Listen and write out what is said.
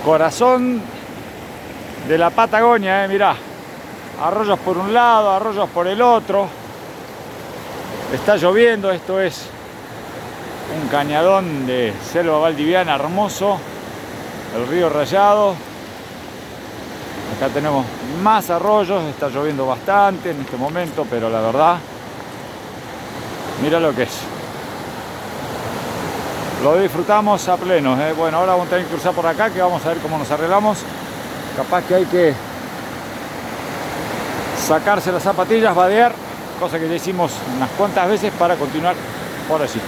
Corazón de la Patagonia, mirá. Arroyos por un lado, arroyos por el otro. Está lloviendo, esto es un cañadón de selva valdiviana hermoso. El río Rayado. Acá tenemos más arroyos, está lloviendo bastante en este momento, pero la verdad, mira lo que es. Lo disfrutamos a pleno, ¿eh? Bueno, ahora vamos a tener que cruzar por acá, que vamos a ver cómo nos arreglamos. Capaz que hay que sacarse las zapatillas, vadear, cosa que ya hicimos unas cuantas veces para continuar por allí.